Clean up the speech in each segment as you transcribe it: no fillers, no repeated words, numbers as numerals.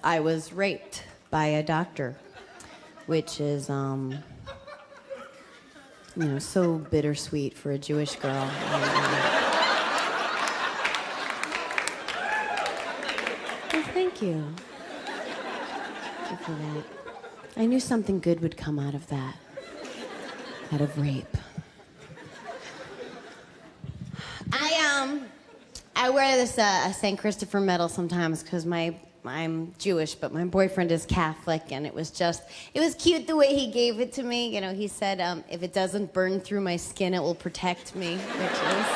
I was raped by a doctor, which is, so bittersweet for a Jewish girl. Well, thank you. Thank you for that. I knew something good would come out of that. Out of rape. I wear this St. Christopher medal sometimes because I'm Jewish, but my boyfriend is Catholic, and it was cute the way he gave it to me. You know, he said, if it doesn't burn through my skin, it will protect me, which is...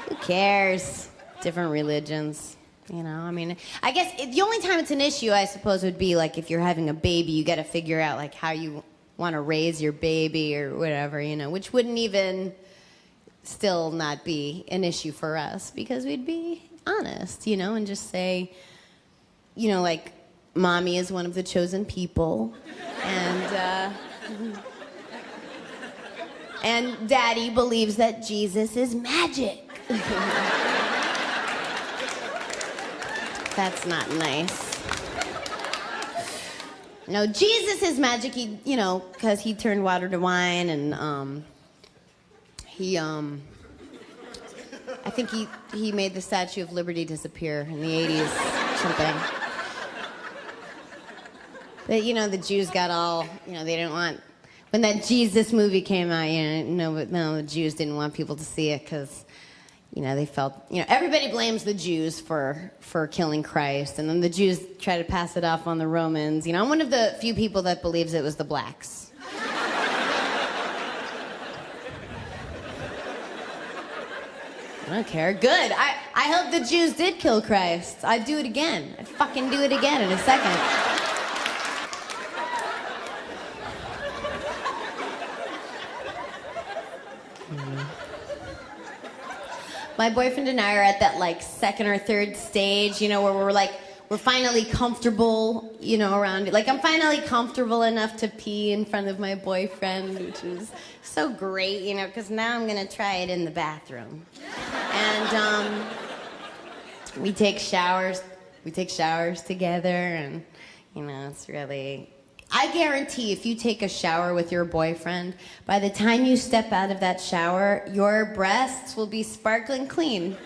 Who cares? Different religions, you know? I mean, I guess the only time it's an issue, I suppose, would be, like, if you're having a baby, you got to figure out, like, how you want to raise your baby or whatever, you know, which wouldn't even still not be an issue for us because we'd be honest, you know, and just say, you know, like, mommy is one of the chosen people, and daddy believes that Jesus is magic. That's not nice. No, Jesus is magic, because he turned water to wine, and I think he made the Statue of Liberty disappear in the 80s or something. But, the Jews got all, they didn't want... When that Jesus movie came out, the Jews didn't want people to see it because, they felt... everybody blames the Jews for killing Christ, and then the Jews try to pass it off on the Romans. I'm one of the few people that believes it was the blacks. I don't care. Good. I hope the Jews did kill Christ. I'd do it again. I'd fucking do it again in a second. My boyfriend and I are at that, like, second or third stage, where we're finally comfortable, around it. Like, I'm finally comfortable enough to pee in front of my boyfriend, which is so great, because now I'm going to try it in the bathroom. And we take showers together, and, it's really... I guarantee if you take a shower with your boyfriend, by the time you step out of that shower, your breasts will be sparkling clean.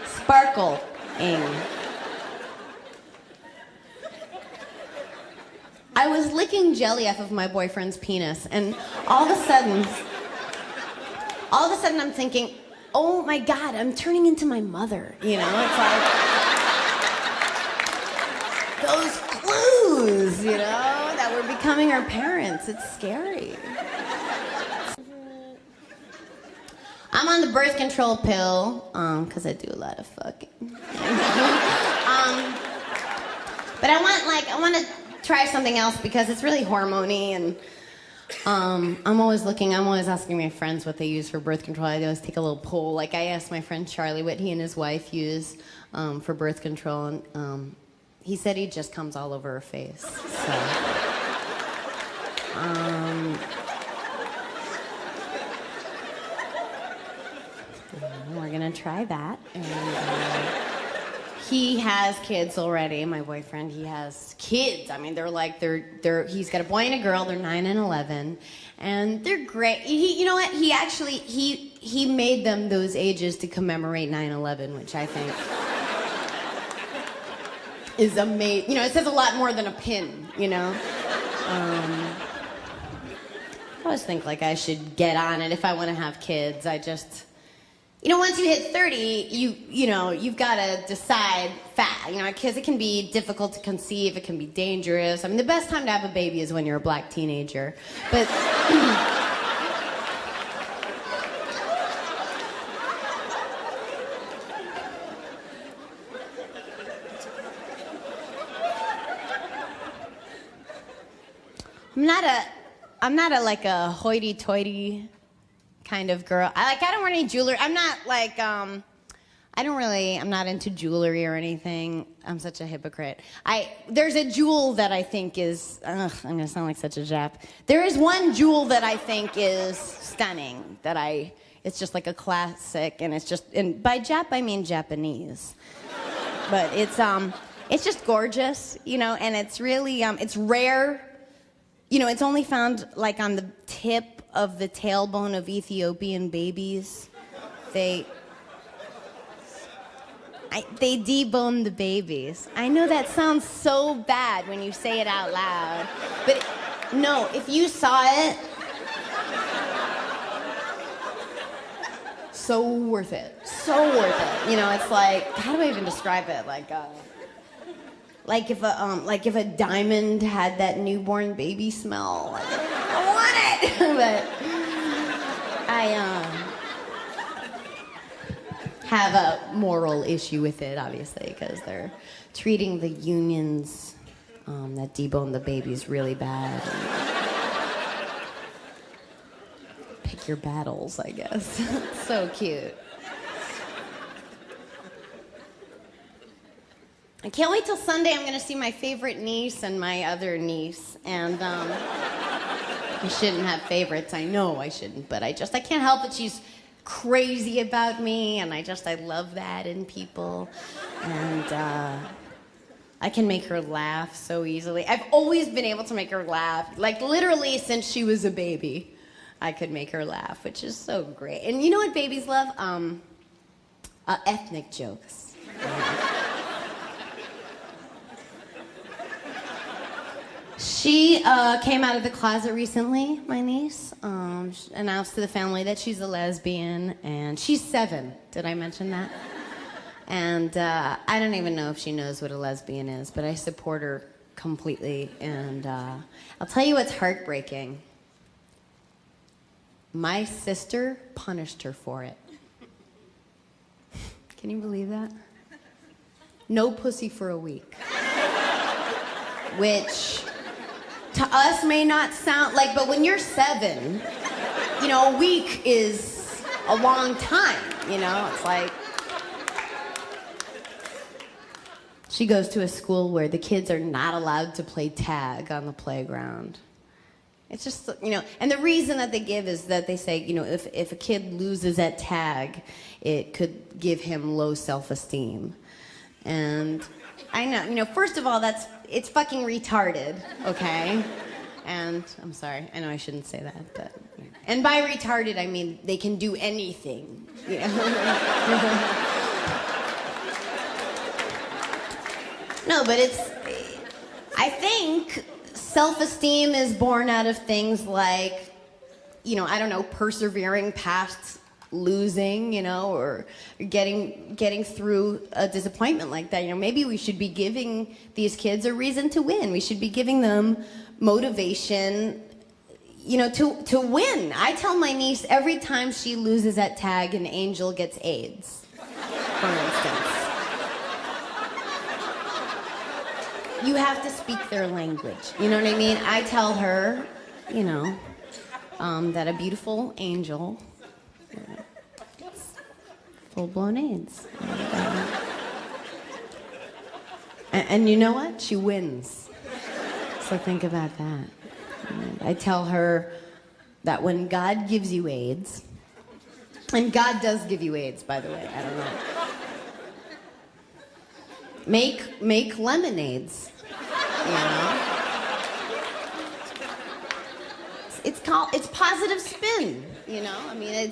Sparkle. I was licking jelly off of my boyfriend's penis, and all of a sudden I'm thinking, oh my God, I'm turning into my mother. It's like those clues, that we're becoming our parents. It's scary. I'm on the birth control pill, because I do a lot of fucking. But I want to try something else because it's really hormone-y, and I'm always asking my friends what they use for birth control. I always take a little poll. Like, I asked my friend Charlie what he and his wife use for birth control, and he said he just comes all over her face. So, we're gonna try that. And, he has kids already. My boyfriend, he has kids. I mean, he's got a boy and a girl. They're 9 and 11, and they're great. You know what? He made them those ages to commemorate 9/11, which I think is amazing. It says a lot more than a pin. I always think like I should get on it if I want to have kids. I just. Once you hit 30, you've got to decide fast, because it can be difficult to conceive, it can be dangerous. I mean, the best time to have a baby is when you're a black teenager. But I'm not a hoity-toity kind of girl. I don't wear any jewelry. I'm not like, I'm not into jewelry or anything. I'm such a hypocrite. There's a jewel that I think is, I'm going to sound like such a Jap. There is one jewel that I think is stunning, It's just like a classic, and and by Jap I mean Japanese. But it's just gorgeous, you know, and it's really, it's rare. You know, it's only found like on the tip of the tailbone of Ethiopian babies. They debone the babies. I know that sounds so bad when you say it out loud, but no, if you saw it, so worth it. So worth it. You know, it's like, how do I even describe it? Like if a diamond had that newborn baby smell. Like, I want it. But I have a moral issue with it, obviously, because they're treating the unions that debone the babies really bad. Pick your battles, I guess. So cute. I can't wait till Sunday. I'm going to see my favorite niece and my other niece. And I shouldn't have favorites. I know I shouldn't, but I can't help it. She's crazy about me, and I love that in people. And I can make her laugh so easily. I've always been able to make her laugh. Like, literally since she was a baby, I could make her laugh, which is so great. And you know what babies love? Ethnic jokes. She came out of the closet recently, my niece. She announced to the family that she's a lesbian, and she's 7. Did I mention that? And I don't even know if she knows what a lesbian is, but I support her completely. And I'll tell you what's heartbreaking. My sister punished her for it. Can you believe that? No pussy for a week. Which, to us, may not sound like, but when you're 7, you know, a week is a long time, you know? It's like... She goes to a school where the kids are not allowed to play tag on the playground. It's just, you know, and the reason that they give is that they say, you know, if a kid loses at tag, it could give him low self-esteem. And I know, you know, first of all, it's fucking retarded, okay? And I'm sorry, I know I shouldn't say that, but... And by retarded, I mean they can do anything, you know? No, but I think self-esteem is born out of things like, you know, I don't know, persevering past losing, you know, or getting through a disappointment like that. You know, maybe we should be giving these kids a reason to win. We should be giving them motivation, you know, to win. I tell my niece every time she loses at tag, an angel gets AIDS, for instance. You have to speak their language. You know what I mean? I tell her, you know, that a beautiful angel gets full-blown AIDS. And you know what? She wins. So think about that. And I tell her that when God gives you AIDS, and God does give you AIDS, by the way, I don't know. Make lemonades. You know? It's positive spin, you know? I mean,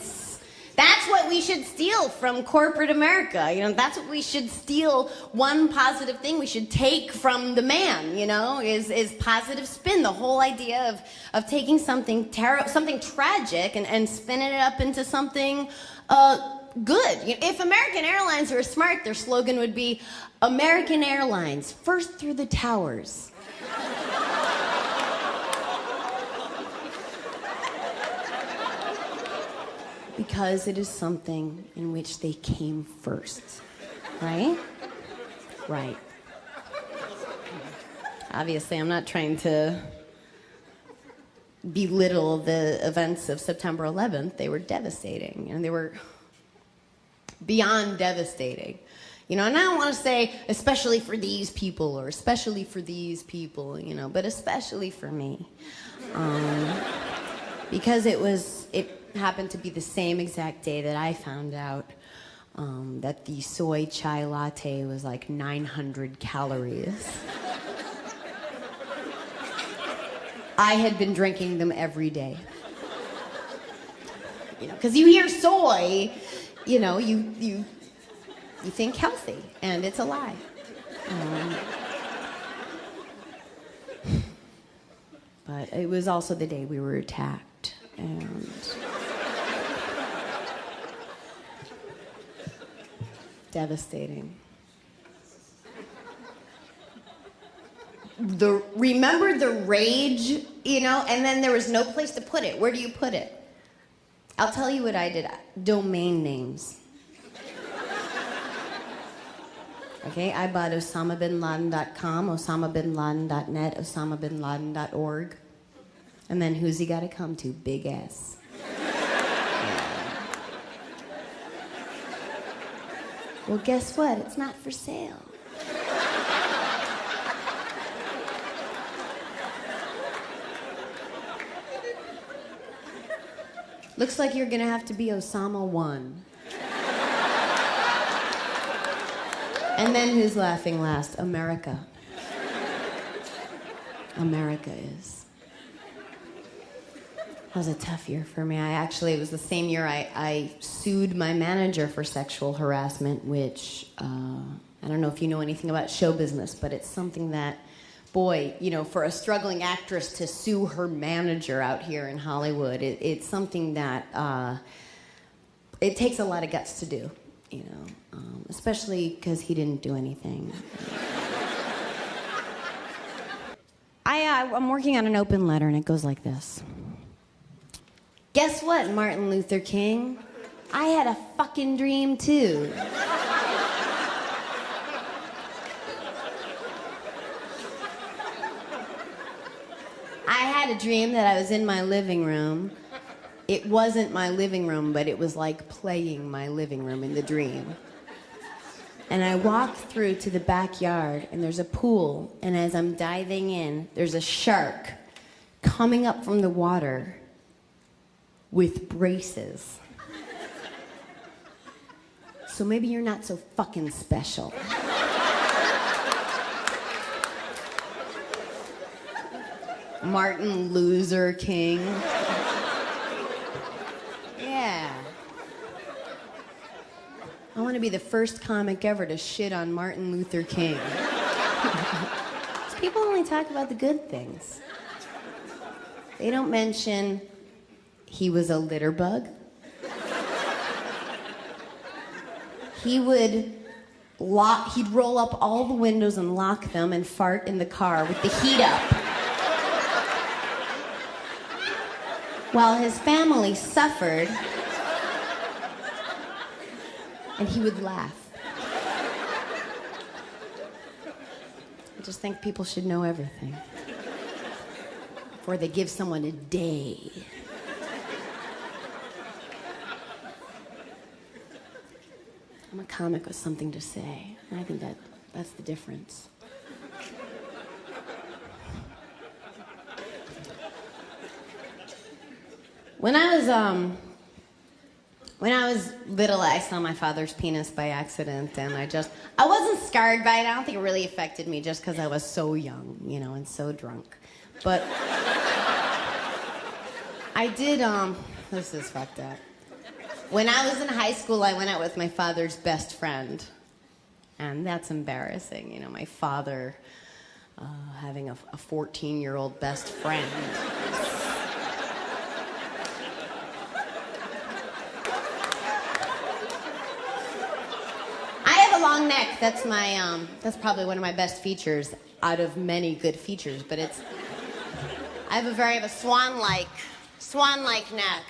that's what we should steal from corporate America, you know? That's what we should steal. One positive thing we should take from the man, you know, is positive spin. The whole idea of taking something tragic and spinning it up into something good. If American Airlines were smart, their slogan would be, American Airlines, first through the towers. Because it is something in which they came first, right? Right. Obviously, I'm not trying to belittle the events of September 11th. They were devastating, and they were beyond devastating. You know, and I don't want to say, especially for these people, or especially for these people, you know, but especially for me. Because happened to be the same exact day that I found out that the soy chai latte was like 900 calories. I had been drinking them every day. You know, because you hear soy, you know, you think healthy, and it's a lie. But it was also the day we were attacked, and devastating. Remember the rage, you know, and then there was no place to put it. Where do you put it? I'll tell you what I did. Domain names. Okay, I bought OsamaBinLaden.com, OsamaBinLaden.net, OsamaBinLaden.org. And then who's he got to come to? Big S. Yeah. Well, guess what? It's not for sale. Looks like you're gonna have to be Osama 1. And then who's laughing last? America. America is. That was a tough year for me. It was the same year I sued my manager for sexual harassment, which, I don't know if you know anything about show business, but it's something that, boy, you know, for a struggling actress to sue her manager out here in Hollywood, it's something that, it takes a lot of guts to do. You know, especially because he didn't do anything. I'm working on an open letter, and it goes like this. Guess what, Martin Luther King? I had a fucking dream, too. I had a dream that I was in my living room. It wasn't my living room, but it was like playing my living room in the dream. And I walked through to the backyard, and there's a pool, and as I'm diving in, there's a shark coming up from the water with braces. So maybe you're not so fucking special. Martin Loser King. Yeah. I want to be the first comic ever to shit on Martin Luther King. People only talk about the good things. They don't mention he was a litter bug. He'd roll up all the windows and lock them and fart in the car with the heat up. While his family suffered, and he would laugh. I just think people should know everything before they give someone a day. I'm a comic with something to say, and I think that's the difference. When I was little, I saw my father's penis by accident, and I wasn't scarred by it. I don't think it really affected me just because I was so young, you know, and so drunk. But I did, this is fucked up. When I was in high school, I went out with my father's best friend, and that's embarrassing, you know, my father having a 14-year-old best friend. Long neck. That's that's probably one of my best features out of many good features. But I have a swan-like neck,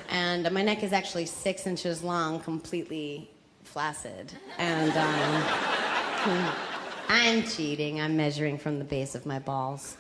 and my neck is actually 6 inches long, completely flaccid. And I'm cheating. I'm measuring from the base of my balls.